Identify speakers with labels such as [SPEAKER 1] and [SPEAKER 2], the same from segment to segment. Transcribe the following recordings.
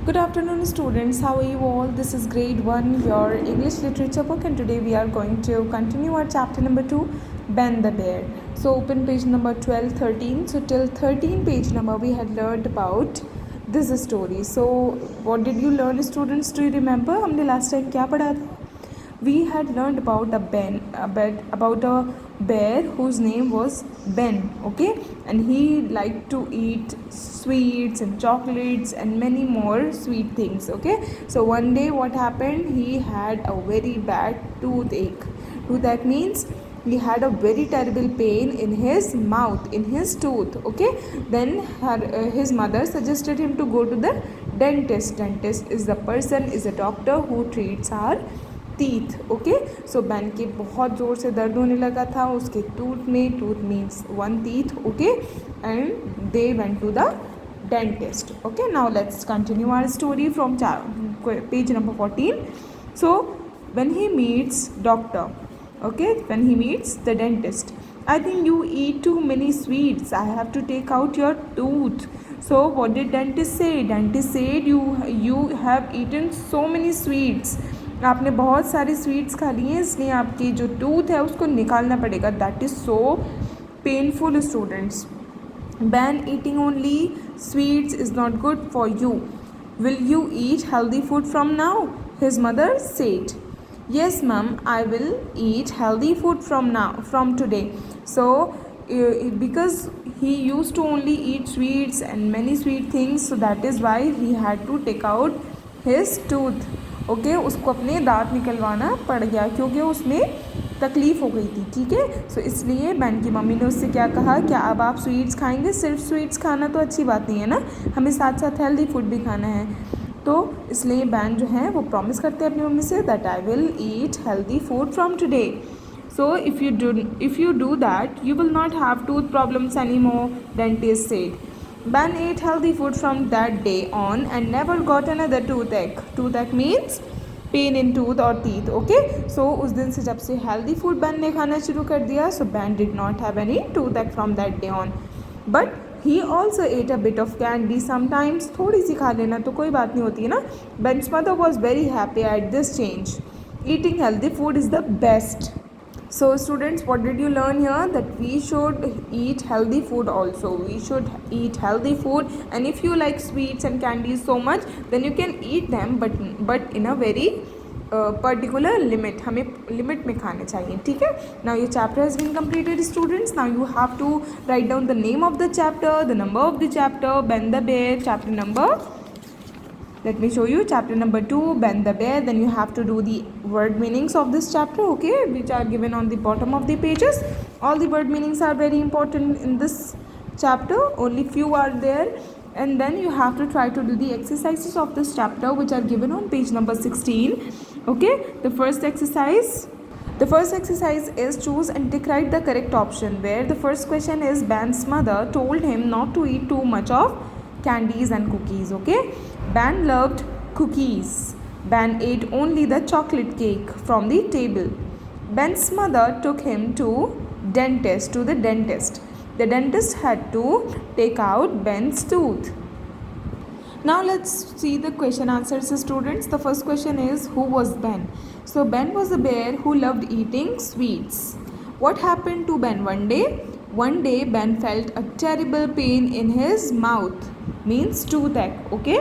[SPEAKER 1] Good afternoon, students. How are you all? This is grade 1, your English literature book, and today we are going to continue our chapter number 2, Ben the Bear. So, open page number 12, 13. So, till 13 page number, we had learned about this story. So, what did you learn, students? Do you remember? हमने last time क्या पढ़ा था? We had learned about about a bear whose name was Ben, okay, and he liked to eat sweets and chocolates and many more sweet things, okay. So one day what happened, he had a very bad toothache means he had a very terrible pain in his mouth, in his tooth, okay. Then his mother suggested him to go to the dentist. Dentist is a doctor who treats our teeth, okay. So Ben के बहुत ज़ोर से दर्द होने लगा था उसके tooth means one teeth, okay, and they went to the dentist, okay. Now let's continue our story from page number 14. So when he meets doctor, okay, when he meets the dentist, I think you eat too many sweets, I have to take out your tooth. So what did dentist say? Dentist said you have eaten so many sweets, आपने बहुत सारे sweets खा लिए हैं, इसलिए आपकी जो tooth है उसको निकालना पड़ेगा. That is so painful, students. Ban eating only sweets is not good for you. Will you eat healthy food from now? His mother said. Yes, ma'am, I will eat healthy food from today. So, because he used to only eat sweets and many sweet things, so that is why he had to take out his tooth. Okay, उसको अपने दांत निकलवाना पड़ गया क्योंकि उसमें तकलीफ़ हो गई थी, ठीक है. सो इसलिए बैन की मम्मी ने उससे क्या कहा, क्या अब आप स्वीट्स खाएंगे? सिर्फ स्वीट्स खाना तो अच्छी बात नहीं है ना, हमें साथ साथ हेल्दी फूड भी खाना है. तो इसलिए बैन जो है वो प्रॉमिस करते हैं अपनी मम्मी से that I will eat healthy food from today. So if you do that you will not have tooth problems any more, dentist said. Ben ate healthy food from that day on and never got another toothache means pain in tooth और teeth, okay. So उस दिन से जब से healthy food ban ने खाना शुरू कर दिया, so Ben did not have any toothache from that day on. But he also ate a bit of candy sometimes. थोड़ी सी खा लेना तो कोई बात नहीं होती है ना. बेन्स mother was very happy at this change. Eating healthy food is the best. So students, what did you learn here? That we should eat healthy food also. We should eat healthy food, and if you like sweets and candies so much, then you can eat them, but in a very particular limit. हमें limit में खाने चाहिए, ठीक है. Now ये chapter has been completed, students. Now you have to write down the name of the chapter, the number of the chapter, Ben the Bear, chapter number. Let me show you chapter number 2, Ben the Bear. Then you have to do the word meanings of this chapter, okay, which are given on the bottom of the pages. All the word meanings are very important in this chapter. Only few are there. And then you have to try to do the exercises of this chapter, which are given on page number 16. Okay, the first exercise is choose and tick right the correct option, where the first question is Ben's mother told him not to eat too much of candies and cookies, okay. Ben loved cookies. Ben ate only the chocolate cake from the table. Ben's mother took him to the dentist. The dentist had to take out Ben's tooth. Now let's see the question answers, students. The first question is, who was Ben? So Ben was a bear who loved eating sweets. What happened to Ben one day? One day Ben felt a terrible pain in his mouth, means toothache, okay.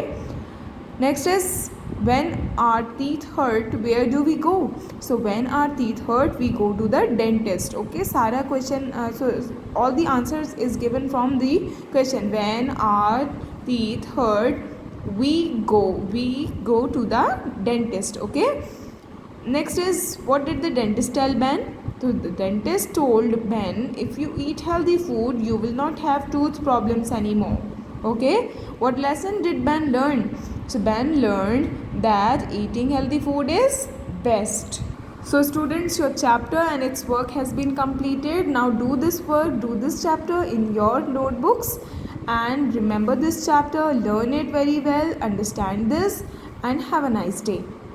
[SPEAKER 1] Next is, when our teeth hurt, where do we go? So when our teeth hurt, we go to the dentist, okay. सारा question, so all the answers is given from the question. When our teeth hurt, we go to the dentist, okay. Next is, what did the dentist tell Ben? So the dentist told Ben, if you eat healthy food, you will not have tooth problems anymore, okay. What lesson did Ben learn? So Ben learned that eating healthy food is best. So students, your chapter and its work has been completed. Now do this work, do this chapter in your notebooks, and remember this chapter, learn it very well, understand this, and have a nice day.